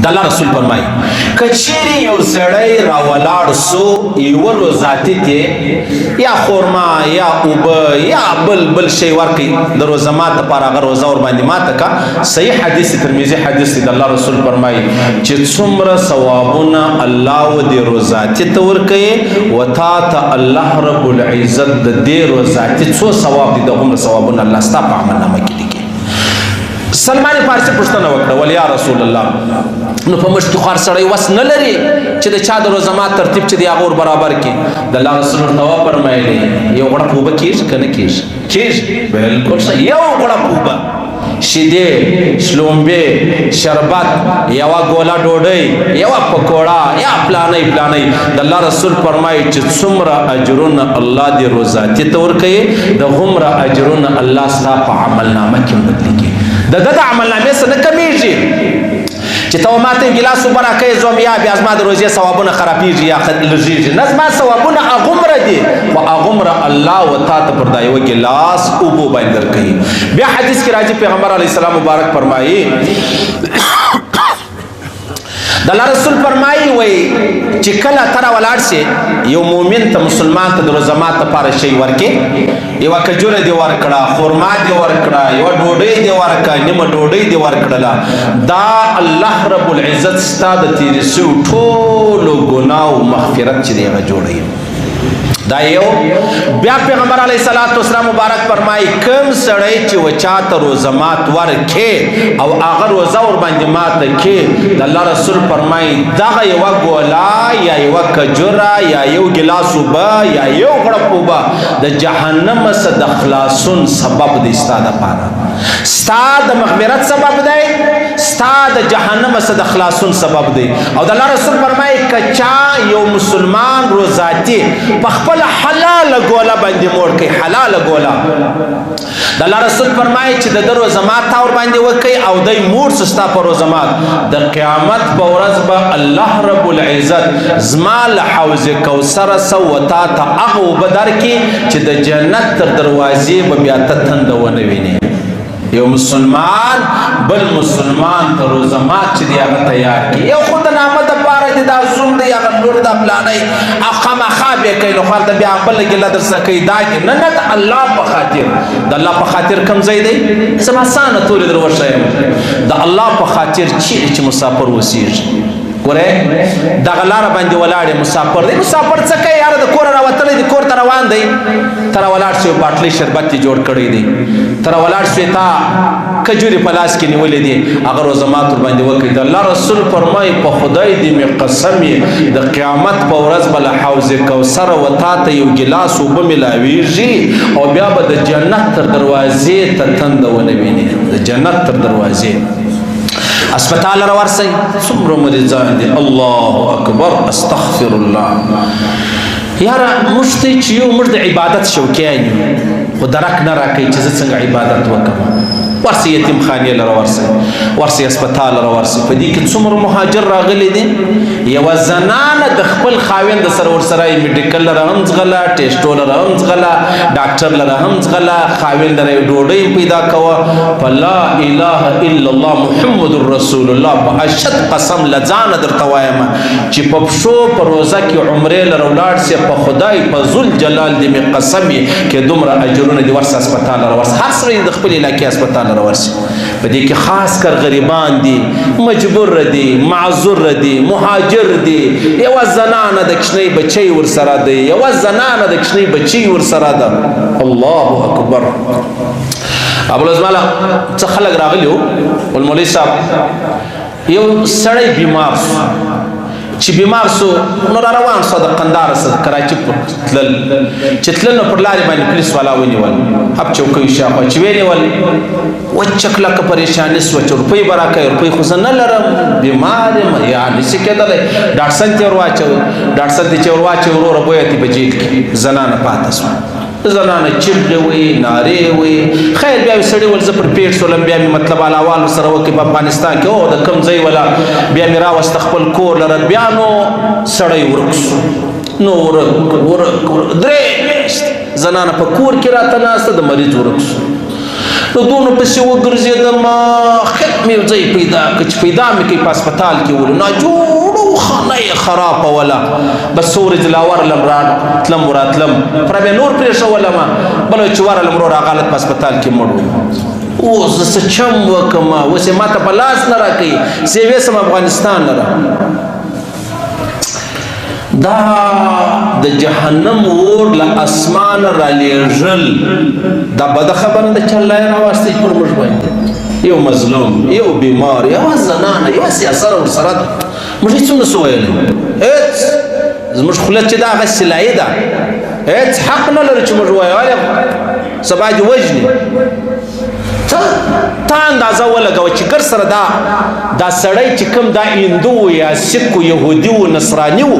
د الله رسول فرمایي که چیرې یو سړی راولاړ سو یوه روزاتي ته یا خورما یا اوبه یا بل شی ورکړي د روزه مات دپاره هغه روزه ورباندې ماته که صحیح حدیث ترمذي حدیث دی د الله رسول فرمایي چې څومره ثوابونه الله و دې روزاتي ته ورکوي و تا ته الله رب العزت د دې روزاتي څو ثواب دي د هغومره ثوابونه الله ستا په عملنامه کې لیکي. سلمان فارسی پوښتنه وکړه ول یا رسول الله نو په مشت خوار سړی وس نه لري چې د چا د روزه مات ترتیب چې دی هغه ور برابر کړي د الله رسول ورته وفرمایلي یو غړپ اوبه کېږي که نه کېږي کېږي بلکل صحیح یو غړپ اوبه شیدې شلومبې شربت یوه ګوله ډوډۍ یوه پکوړه یا پلانۍ د الله رسول فرمایي چې څومره اجرونه الله دې روزاتي ته ورکوي د هومره اجرونه الله ستا په عملنامه کې بدلي کړي د ده د عملنامې څه نه کمیږي چې ته ماته ګیلاس اوبه راکوې زه بیا زما د روژې ثوابونه خرابېږي یا لږېږي نه زما ثوابونه هغومره دي خو هغومره الله و تا ته پر دا یوه ګیلاس اوبو باندې درکوي. بیا حدیث کې راځي پیغمبر علیه السلام مبارک فرمایي د الله رسول فرمایي وایي چې کله ته راولاړ شې یو مؤمن ته مسلمان ته د روزه مات دپاره شی ورکې یوه کجوره دې ورکړه خرما دې ورکړه یوه ډوډۍ دې ورکړه نیمه ډوډۍ دې ورکړله دا الله رب العزت ستا د تېرې سوي ټولو ګناو مغفرت چې دی هغه جوړوي. دا یو بیا پیغمبر علیه السلام مبارک فرمایي کوم سړی چې و چاته روزه مات ورکې او هغه روزه ورباندې ماته کې د الله رسول فرمایي دغه یوه ګوله یا یوه کجوره یا یو ګیلاس اوبه یا یو غړپ اوبه د جهنم څخه د خلاصون سبب دی ستا دپاره ستا د مغفرت سبب دی ستا د جهنم څخه د خلاصون سبب دی. او د الله رسول فرمایي که چا یو مسلمان روزاتي په خپل حلاله ګوله باندې موړ کوي حلاله ګوله د الله رسول فرمایي چې د ده روزه مات تا ورباندې وکوي او دی موړ سو ستا په روزه مات د قیامت په ورځ به الله رب العزت زما له حوض کوثره څه و تا ته هغه اوبه درکړي چې د جنت تر دروازې به بیا ته تنده ونه وینې. یو مسلمان بل مسلمان ته روزه مات چې دی هغه تیار کړي یو خو د نامه دپاره دی دا زوم دی هغه لور دا پلانی او خامخا بیا کوي نو خلته بیا بله ګیله در سره کوي دا نه د الله په خاطر د الله په خاطر کوم ځای دی زما اسانه تورې در وښیم د الله په خاطر چیرې چې مسافر اوسېږي ګورې دغه لاره باندې ولاړ مسافر دی مسافر څه کوي یاره د کوره راوتلی دی کور ته روان دی ته راولاړ شوې باټلۍ شربت یې جوړ کړی دی ته راولاړ شوې تا کجورې په لاس کې نیولې دي هغه روزه مات ورباندې وکړي د الله رسول فرمایي په خدای دې مې قسم یې د قیامت په ورځ به له حوض کوثره و تا ته یو ګیلاس اوبه میلاویږي او بیا به د جنت تر دروازې ته تنده ونه وینې د جنت تر دروازې اسپتال را ورسئ څومره مریضان دي الله اکبر استغفر الله یاره موږ ته چې یو موږ د عبادت شوقیان یو خو درک نه راکوي چې زه څنګه عبادت وکړم ورسئ یتیم خانې له راورسئ ورسئ اسپتال راورسئ په دې کې څومره مهاجر راغلي دي یوه زنانه د خپل خاوند سره ورسره یې میډیکل لره هم ځغله ټیسټو لره هم ځغله ډاکټر لره هم ځغله خاوند لره یې ډوډۍ پیدا کوه په لا اله الا الله محمد رسول الله په اشد قسم له ځانه درته وایم چې په پښو په روزه کې عمرې لره ولاړ سې په خدای په ذوالجلال دې مې قسم یې کې دومره اجرونه دي ورسه اسپتال راورسه هر سړی د خپل علاقې اسپتال راورسي په دې کې خاص کر غریبان دي مجبور دي معذور دي مهاجر دي یوه زنانه د کشنۍ بچی ورسره دی یوه زنانه د کشنۍ بچی ورسره ده الله اکبر. ابوالعزماله څه خلک راغلي وو ولمولوي صاحب یو سړی بیمار سو چې بیمار سو نو را روان سو د قندهار څخه کراچي تلل چې تلل نو پر لارې باندې پولیس والا ونیول هب چوکۍ شاخوا چې ونیول وچه کلکه پریشاني سوه چې روپۍ به راکوي روپۍ خو زه نه لرم بیمار یم یا نشي کېدلی ډاکټر صاحب ته یې ورواچوي ډاکټر صاحب ته چې ورواچوي وروره بویه په جیل کې زنانه پاته سوه زنانه چیغې وي نارې وي خیر بیا مې سړي ول زه پر پیټ سولم بیا مې مطلب الاوال سره وکړي په افغانستان کې او د کم ځای ولا بیا مې راوسته خپل کور لره بیا نو سړی ورک سو نو ورک درې میاشتې زنانه په کور کې راته ناسته د مریض ورک سو نو دونه پسې وګرځېدم مې یو ځای پیدا کړ چې پیدا مې کوي په هسپتال کې ولو ناجوړو خانه یې خرابوله بس څو ورځې لا ورلم راتلم وراتلم پره بیا نور پرېښولمه بله چې ورلم ورور هغه هلک په هسپتال کې مړ و اوس زه څه چم وکړمه اوس یې ما ته په لاس نه راکوي زه یې ویسم افغانستان نه دا د جهنم اور له اسمان رالیږل دا بده خبره ده چې الله یې راواستئ پر موږ باندې یو مظلوم یو بیمار یوه زنانه یوه سیاسره ورسره ده موږ هېڅ ونه سو ویلی هېڅ زموږ خوله چې ده هغه سلایي ده هېڅ حق نه لري چې موږ ووایو ولې سبا دې وژني تا اندازه ولګوه چې ګر سره دا سړی چې کوم دا هندو و یا سیک و یهودي و نصراني و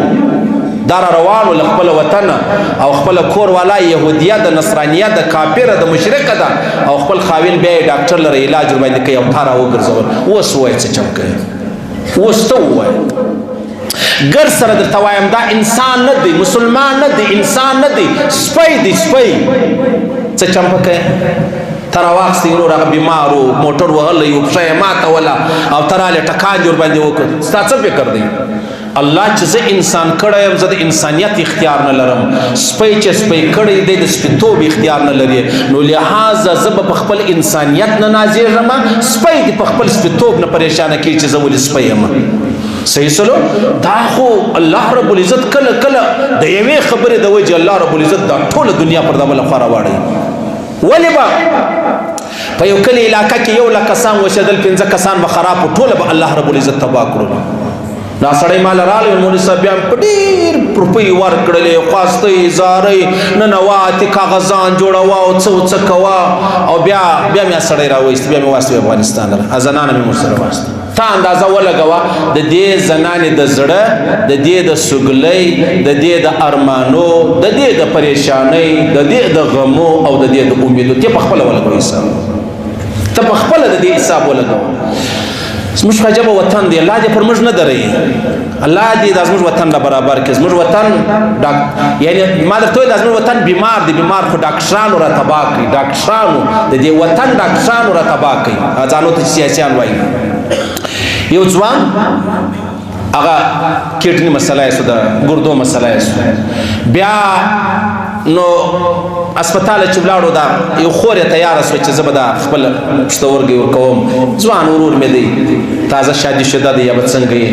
دا را روانو له خپله وطنه او خپله کور والا یهودیه ده نصرانیه ده کافره ده مشرکه ده او خپل خاوین بیا یې ډاکټر لره علاج ورباندې کوي او تا را وګرځول اوس ووایه څه چم کوي اوس ته ووایه ګر سره درته وایم دا انسان نه دی مسلمان نه دی انسان نه دی سپی دی سپی څه چم په کوي ته راواخېستې ورور هغه بیمار و موټر وهلی و پښه یې ماتوله او ته رالې ټکان دې ورباندې وکړ ستا څه فکر دی الله چې زه انسان کړی یم زه د انسانیت اختیار نه لرم سپی چې سپی کړی دی د سپیتوب اختیار نه لري نو لحاظه زه به په خپل انسانیت نه نازېږم سپی دې په خپل سپیتوب نه پریشانه کوي چې زه ولې سپی یم صحیح سلو دا خو الله رب العزت کله کله د یوې خبرې د وجې الله رب العزت دا ټوله دنیا پر دا بله خوا راواړوي ولې به په یو کلي علاقه کې 100,000 کسان اوسېدل 5 کسان به خراب ټوله به الله رب العزت تباه کړو دا سړی مال راغلی مولوي صاحب بیا په ډېر روپۍ ورکړلې خواستۍ زارۍ ننواتې کاغذان جوړوه او څه کوه او بیا مې سړی راوایست بیا مې واستوي افغانستان ته زنانه مې ورسره واستوي تا اندازه ولګوه د دې زنانې د زړه د دې د سګلۍ د دې د ارمانو د دې د پریشانۍ د دې د غمو او د دې د امیدو ته په خپله ولګوه حساب ته په خپله د دې حساب ولګوه زموږ عجبه وطن دی الله دې پر موږ نه دروي الله دې دا زموږ وطن له برابر کړي زموږ وطن یعنی ما درته ویل دا زموږ وطن بیمار دی بیمار خو ډاکټرانو را تباه کړي ډاکټرانو د دې وطن ډاکټرانو را تباه کړي ځانو ته سیاسیان وایي یو ځوان هغه کډنی مسله یې سو د ګردو مسله یې سو بیا نو هسپتال چې ولاړو دا یو خور یې تیاره سوه چې زه به دا خپل پښتورګي ورکوم ځوان ورور مې دی تازه شادي شده دی یا به څنګه یې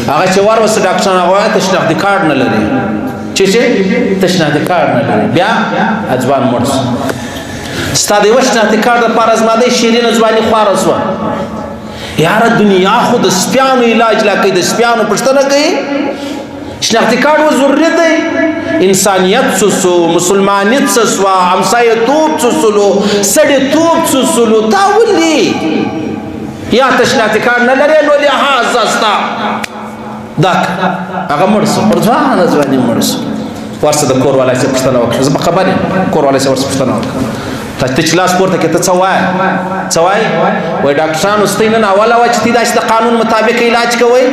هغه چې ورسه ډاکټران هغه وایي ته شناختي کارډ نه لري چې ته شناختي کارډ نه لري بیا ځوان مړ سو ستا د یوه شناختي کارډ دپاره زما دی شیرینه ځواني خواره سوه یاره دنیا خو د سپیانو علاج لا کوي د سپیانو پوښتنه کوي شناختي کارډ و ضرورت دی انسانیت څه سو مسلمانیت څه سوه همسایه‌توب څه سلو سړیتوب څه سلو تا ولې یا ته شناختي کارډ نه لرې نو لحاظ ستا دا هغه مړ سو پر ځوانه ځواني مړ سو ورسه د کور والا څه پوښتنه وکړه زه په خبر یم کور والا څه ورسه پوښتنه وکړه ته چې لاس پورته کړې ته څه وایې وایي ډاکټرانو ستاسې نن اوله وه چې تی داسې د قانون مطابق علاج کوئ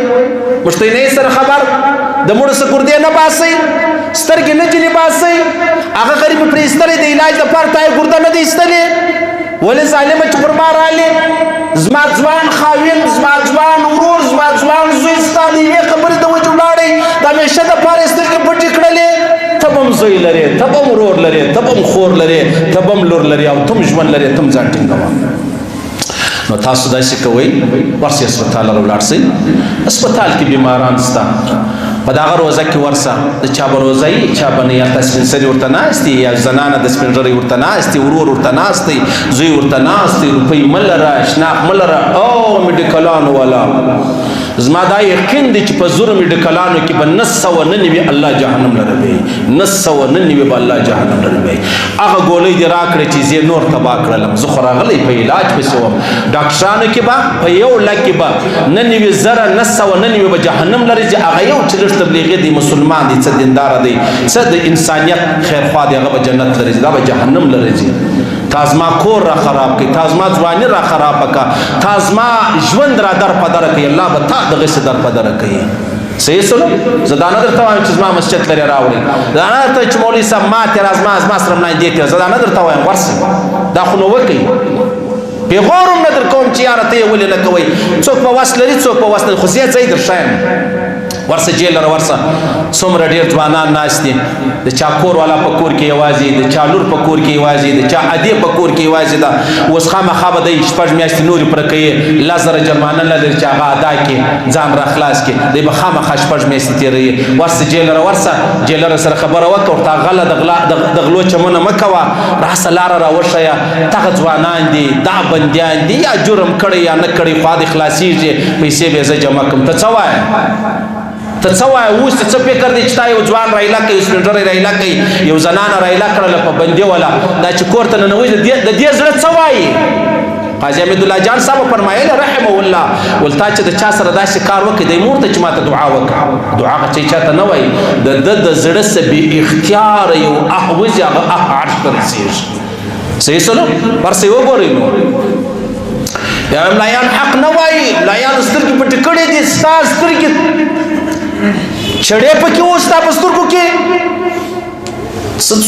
موږ ته نه یې سره خبر د مړو څه ګردې نه باسئ سترګې نه جنې باسئ هغه غریب یې پرې ایستلی د علاج دپاره تا یې ګرده نه دی ایستلې ولې ظالمه چې پر ما رالې زما ځوان خاوین زما ځوان ورور زما ځوان زوی ستا د یوې خبرې د وجې ولاړی د همیشه دپاره یې سترګې پټې کړلې ته به هم زوی لرې ته به هم ورور لرې ته به هم خور لرې ته به هم لور لرې او ته هم ژوند لرې ته هم ځان ټینګوه نو تاسو داسې کوئ ورسئ هسپتال ته ولاړ سئ هسپتال کې بیماران شته په دغه روزه کې ورسه د چا به روزه وي چا به نه یا ته سپین سري ورته ناستې یا زنانه د سپین ږیرۍ ورته ناستې ورور ورته ناست دی زوی ورته ناست دی روپۍ مه لره شناخ مه لره او میډیکلانو والا زما دا یقین دی چې په زورو میډیکلانو کې به 999 الله جهنم لره وي 999 به الله جهنم لره وي هغه ګولۍ دې راکړې چې زه نور تباه کړلم زه خو راغلی په علاج پسې وم ډاکټرانو کې به په 100,000 کې به 99,999 به جهنم لري چې هغه یو چې لږ تبلیغي دی مسلمان دی څه دینداره دی څه د انسانیت خیرخوا دی هغه به جنت لري دا به جهنم لري تا زما کور را خراب کړي تا زما ځواني را خراب کړه تا زما ژوند را در په در کوي الله به تا دغه څه در په در کوي صحیح سلو زه دا نه درته وایم چې زما مسجد لرې راوړئ دا نه درته چې مولوي صاحب ما تېره زما سره ملایندې تېره زه دا نه درته وایم ورسئ دا خو نو وکئ پیغور هم نه در کوم چې یاره ته یې ولې نه کوئ. څوک په وس لري څوک په وس نه لري، خو زه ځای در ښیم. ورسه جیل لره ورسه څومره ډېر ځوانان ناست دي، د چا کور والا په کور کې یوازې، د چا لور په کور کې یوازې، د چا ادې په کور کې یوازې ده. اوس خامخا به دی 6 میاشتې نورې پوره کوي، 10,000 جرمانه نه لري چې هغه ادا کړي ځان را خلاص کړي. دی به خامخا 6 میاشتې تېروي. ورسه جیل لره ورسه جیل لره سره خبره وکړه، ورته غله د غلو چمونه مه کوه، راسه لاره را وښیه. دغه ځوانان دي، دا بندیان دي، یا جرم کړی یا نه کړی، خوا دې خلاصېږي، پیسې به یې زه جمع کړم. ته څه وایې؟ ته څه وایې؟ اوس څه فکر دی چې تا یو ځوان رایله کوي، یو سپین ږیری رایله کوي، یو زنانه رایله کړله په بندي والا، دا چې کور ته ننوځي د دې زړه څه وایي؟ قاضي حمیدالله جان صاحب فرمایله رحمه الله، ول تا چې د چا سره داسې کار وکړي دی مور ته چې ماته دعا وکړه. دعا چې چاته نه وایي، د ده د زړه څه بې اختیاره یو وځي، هغه عرش ته رسېږي. صحیح سلو ورسې وګورئ. نو یا ملایان حق نه وایي، ملایانو سترګې پټې کړې دي، ستا سترګې چړې پکې اوس ستا په سترګو کې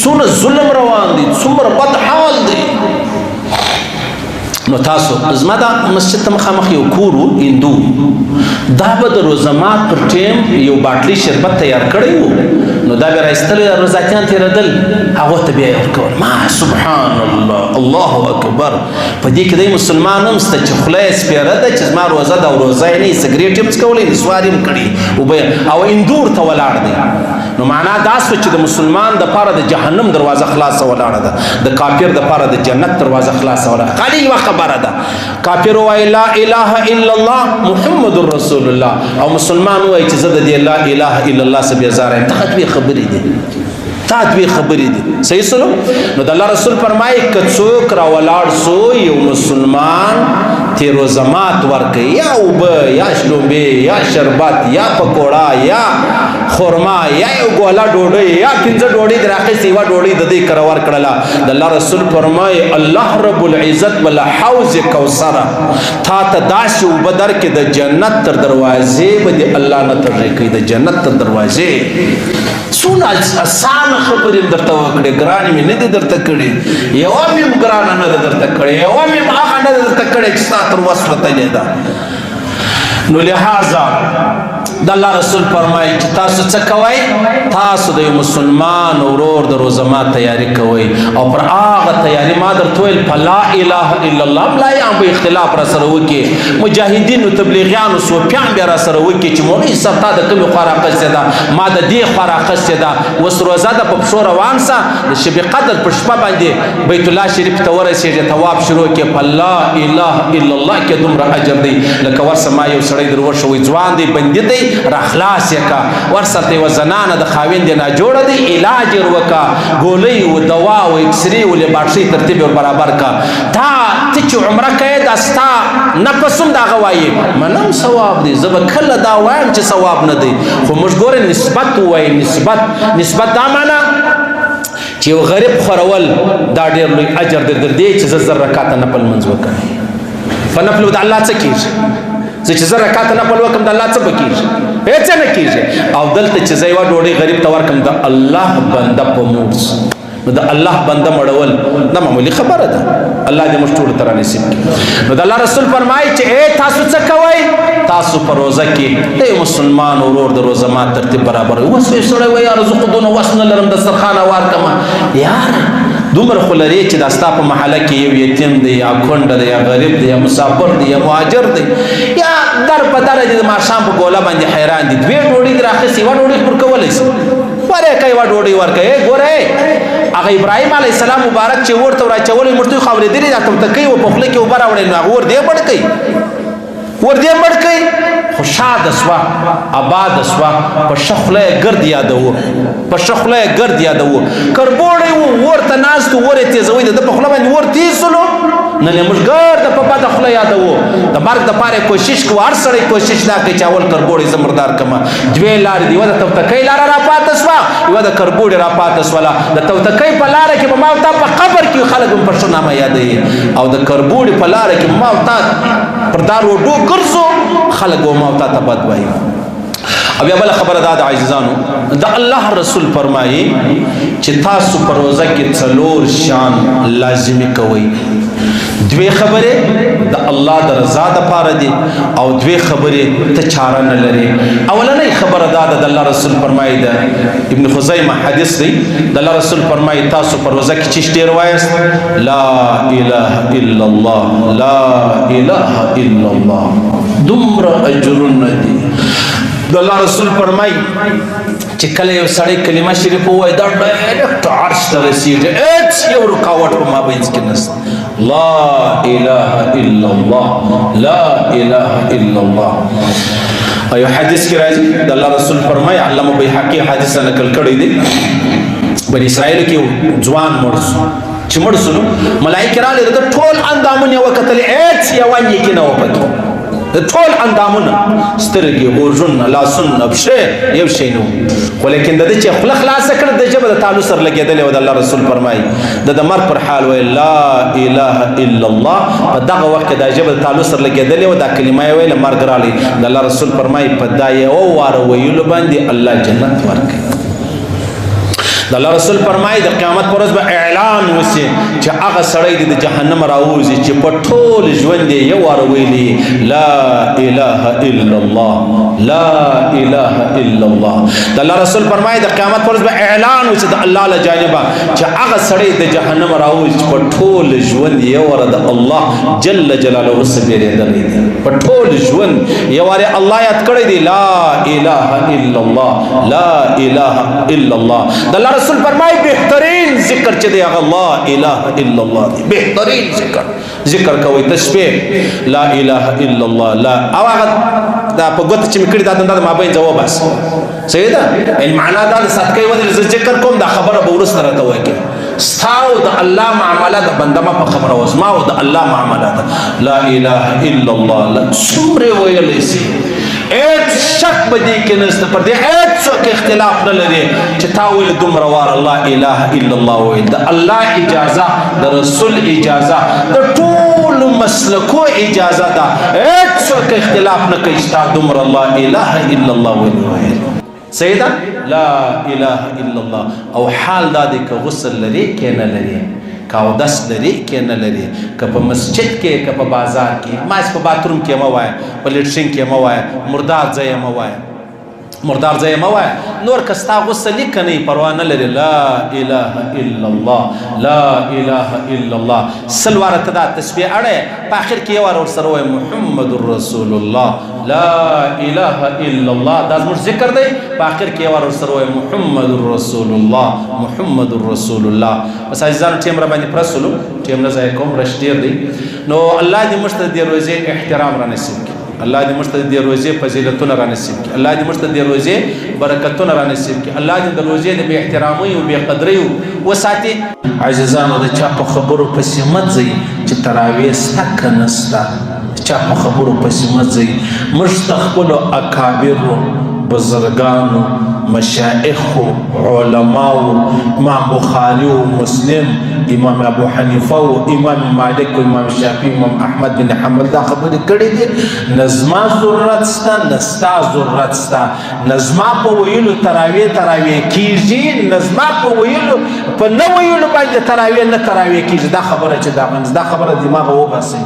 څونه ظلم روان دی، څومره بد حال دی. نو تاسو زما دا مسجد ته مخامخ یو کور و هندو، دا به د روزمات پر ټیم یو باټلي شربت تیار کړی و، نو دا به راایستلی روزاتیان تېرېدل، هغو ته بیا یې ورکول. ما سبحان الله، الله اکبر. په دې کې دی مسلمان هم شته چې خوله یې سپېره ده چې زما روزه ده او روزه یې نه وي، سګرېټ یې هم څکولی، نسوار یې هم کړي او هندو ورته ولاړ دی. نو معنا دا سوه چې د مسلمان دپاره د جهنم دروازه خلاصه ولاړه ده، د کافر دپاره د جنت دروازه خلاصه ولاړه. خالي یوه خبره ده، کافر ووایي لا اله الا الله محمد رسول الله، او مسلمان ووایي چې زه د دې لا اله الا الله څه بېزاره یم. دغه دوې خبرې دي، دا دوې خبرې دي. صحیح سلو. نو د الله رسول فرمایي که څوک راولاړ سو یو مسلمان تیرو زمات ورکوي، یا اوبه یا شلومبې یا شربت یا پکوړه یا خورما یا یو ګوله ډوډۍ یا 5 ډوډۍ در اخیستې، یوه ډوډۍ د دې کره ورکړله. د الله رسول فرمایي الله رب العزت بله حوض کوثره تا ته داسې اوبه درکړي د جنت تر دروازې به دې الله نه ترې کوي، د جنت تر دروازې. څونه اسانه خبرې مې درته وکړې، ګرانې مې نه دي درته کړې، یوه مې هم ګرانه نه ده درته کړې، یوه مې هم هغه نه ده درته کړې چې ستا تر وس وتلې ده. نو لہذا د الله رسول فرمایي چې تاسو څه کوئ؟ تاسو د یو مسلمان ورور د روزما تیاری کوئ، او پر هغه تیاری ما درته ویل په لا اله الا الله. ملایان به اختلاف را سره وکړي، مجاهدینو تبلیغیانو صوفیان بیا را سره وکړي چې مولوي صاحب تا د کومې خوا رااخیستې ده، ما د دې خوا رااخیستې ده. اوس روزه ده په پښو روان سه، د شب قدر په شپه باندې بیت الله شریف ته ورسېږي، طواف شروع کړي، په لا اله الا الله کې دومره اجر دی لکه ورسه ما یو سړی در وښوی ځوان دی بندي دی را خلاص یې کا، ورسره یوه زنانه د خاوند یې ناجوړه دی، علاج یې وکړه، ګولۍ و دوا و اکسرې و لیبارټرۍ ترتیب یې ور برابر کړه. دا ته چې عمره کوې دا ستا نفس هم د هغه وایي منم ثواب دی، زه به کله دا وایم چې ثواب نه دی، خو موږ ګورې نسبت ووایي. نسبت دا معنا چې یو غریب خورول دا ډېر لوی اجر دی در دې چې زه 1000 رکاته نفل لمونځ وکړم. په نفلو د الله څه کېږي؟ زه چې 1000 رکاته نفل وکړم د الله څه به کېږي؟ هېڅ نه کېږي. او دلته چې زه یوه ډوډۍ غریب ته ورکړم د الله بنده په مورس، نو د الله بنده مړول دا معمولي خبره ده. الله دې موږ ټولو ته رانصیب کړي. نو د الله رسول فرمایي چې تاسو څه کوئ؟ تاسو په روزه کې د یو مسلمان ورور د روزه مات ترتیب برابروئ. اوس یو سړی وایي یاره زه خو دونه وس نه لرم دسترخوان هوار کړمه. یاره دومره خو لرې چې دا ستا په محله کې یو یتیم دی یا کونډه دی یا غریب دی یا مسافر دی یا مهاجر دی یا در په دره دی د ماښام په ګوله باندې حیران دي، 2 ډوډۍ دې راخیستې، یوه ډوډۍ خو ورکولی شي، ورکه یوه ډوډۍ ورکوې. ګوره هغه ابراهیم علیه السلام مبارک چې اور ته وراچولی موږ ته خو اورېدلي دا توتکۍ و په خوله کې اوبه راوړی، نو هغه ور دې مړ کوي، ور دې مړ کوي. خوشاده سوه، آباده سوه، په ښه خوله یې ګرد یادوو، په ښه خوله یې ګرد یادوو. کربوړی و اور ته ناست و، اور یې تیزوئ، د ده په خوله باندې اور تیز سولو، نن یې موږ ګرده په بده خوله یادوو. د مرګ دپاره یې کوشش کوو، هر سړی کوشش دا کوي چې اول کربوړی زه مردار کړمه. 2 لارې دي، یوه د توتکۍ لاره را پاته سوه، یوه د کربوړي را پاته سوله. د توتکۍ په لاره کې به ما او تا په قبر کې خلک هم په ښه نامه یادوي، او د کربوړي په لاره کې ما او تا پر دا روډو ګرځو، خلک به ما او تا ته بد وایي. او بیا بله خبره دا د عزیزانو، د الله رسول فرمایي چې تاسو په روزه کې 4 شیان لازمي کوئ. دوی خبرې د الله د رضا دپاره دي او دوی خبرې ته چاره نه لري. اولنۍ خبره دا ده د الله رسول فرمایي د ابن خزیمه حدیث دی د الله رسول فرمایي تاسو په روزه کې چیش ډېر وایاست لا اله الا الله لا اله الا الله دومره اجرونه دي. د الله رسول فرمایي چې کله یو سړی کلمه شریفه ووایي دا ډایرکټ عرش ته رسېږي هېڅ یو رکاوټ په مابینځ کې نشته. لا اله الا الله لا اله الا الله. ایو حدیث کې راځي د الله رسول فرمایي علامه بیهقي حدیث نقل کړی دی بني اسرائیل کې ځوان مړ شو چې مړ شو نو ملایکې راغلې د ټول اندامونه یې وکتلې هېڅ یوه نیکي نه وه پکې د ټول اندامونه سترګې غوږونه لاسونه پښې یو شی نه خو لیکن د ده چې خوله خلاصه کړه د ژبه د تالو سره لګېدلې وه د الله رسول فرمایي د مرګ پر حال ویل لا اله الا الله په دغه وخت کې دا ژبه د تالو سره لګېدلې وه دا کلمه یې ویله مرګ راغلی د الله رسول فرمایي په دا یوه واره ویلو باندې الله جنت ورکوي. د الله رسول فرمایي د قیامت پر ورځ به اعلان وشي چې هغه سړی دی د جهنم راوځي چې په ټول ژوند یې یو واره ویلي لا اله الا الله لا اله الا الله. د الله رسول فرمایي د قیامت پر ورځ به اعلان وشي د الله له جانبه چې هغه سړی د جهنم راوځي چې په ټول ژوند یې یو واره د الله جل جلاله څخه بیرېدلی دی په ټول ژوند یو واره الله یاد کړی دی لا اله الا الله لا اله الا الله. د الله رسول فرمایي بهترین ذکر چې دی هغه لا اله الا الله دی بهترین ذکر کوئ تشبیه لا اله الا الله لا او هغه دا په ګوته چې مې کړي دا دنده د مابین ځواب بس صحیح ده ان معنا دا د صدقې ودې زه ذکر کوم دا خبره به وروسته راته وکړي ستا او د الله معامله د بنده ما په خبره اوس ما او د الله معامله ده لا اله الا الله لا څومره ویلی سي هیڅ شک به دې کې نشته پر دې هیڅ څوک اختلاف نه لري چې تا ویل دومره واره لا اله الا الله ویل د الله اجازه د رسول اجازه د ټولو مسلکو اجازه ده هیڅ څوک اختلاف نه کوي چې تا دومره لا اله الا الله ویل صحیح ده لا اله الا الله. او حال دا دی که غسل لري که نه لري که اودس لري که نه لري که په مسجد کې که په بازار کې ما په باتروم کې مه وایه په لیټرین کې مه وایه مردار ځای مه وایه مردار ځای مه وایه نور که ستا غسل یې که نه پروا نه لري لا اله الا الله لا اله الا الله. سل واره ته دا تسبیح اړی په آخر کې یو واره ورسره وایه محمد رسول الله لا اله الا الله دا زموږ ذکر دی په آخر کې یو واره ورسره وایه محمد رسول الله محمد رسول الله. بس عزیزانو ټیم را باندې پرسولو ټیم نه ضایع کوم رش ډېر دی نو الله دې موږ ته د دې روژې احترام را نصیب کړي الله دې موږ ته د دې روژې فضیلتونه را نصیب کړي الله دې موږ ته د دې روژې برکتونه را نصیب کړي الله دې د روژې د بې احترامۍ او بې قدرۍ وساتي. عزیزانو د چا په خبرو پسې مه ځئ چې تراویح سته که نه سته چا په خبرو پسې مه ځئ موږ ته خپلو اکابرو بزرگانو مشایخو علماو امام بخاری و مسلم امام ابو حنیفه و امام مالک و امام شافعی امام احمد بن حنبل دا خبرې کړې دي نظما ضرورت سته نستا ضرورت سته نظما په ویلو تراویح کیږي نظما په ویلو په نه ویلو باندې تراویح نه تراویح کیږي دا خبره چې دا خبره دماغ وباسئ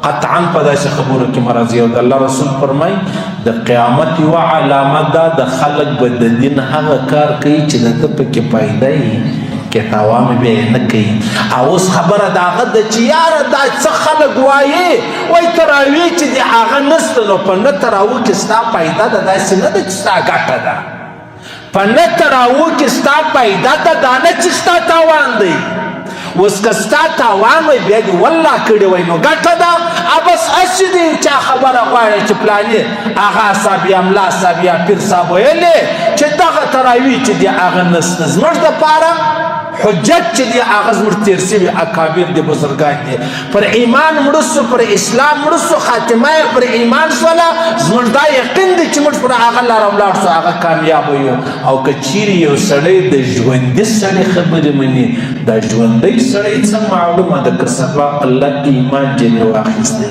قطعا په داسې خبرو کې مرضی او د الله رسول فرمایي د قیامت یوه علامه ده د خلک به د دین هغه کار کوي چې د ده پکې فایده وي کې تاوان بیا یې نه کوي. او اوس خبره د هغه ده چې یاره دا څه خلک وایي وایي تراویح چې د هغه نسته نو په نه تراویح کې ستا فایده ده داسې نه ده چې ستا ګټه ده په نه تراویح کې ستا فایده ده دا نه چې ستا تاوان دی. اوس که ستا تاوان وی بیا دې والله کړی وی نو ګټه ده بس هسې دې چا خبره غواړي چې پلانې هغه صاحب یا ملا صاحب یا پیر صاحب ویلې چې دغه تراویح چې دی هغه نسته زموږ دپاره حجت چې دی هغه زموږ تېر شوي اکابر دي بزرګان دي پر ایمان مړه سو پر اسلام مړه سو خاتمه یې پر ایمان شوله زموږ دا یقین دی چې موږ پر هغه لاره ولاړ سو هغه کامیاب یو. او که چیرې یو سړی د ژوندي سړي خبرې مني دا ژوندی سړی څه معلومه ده که سبا الله ایمان جنې واخیستی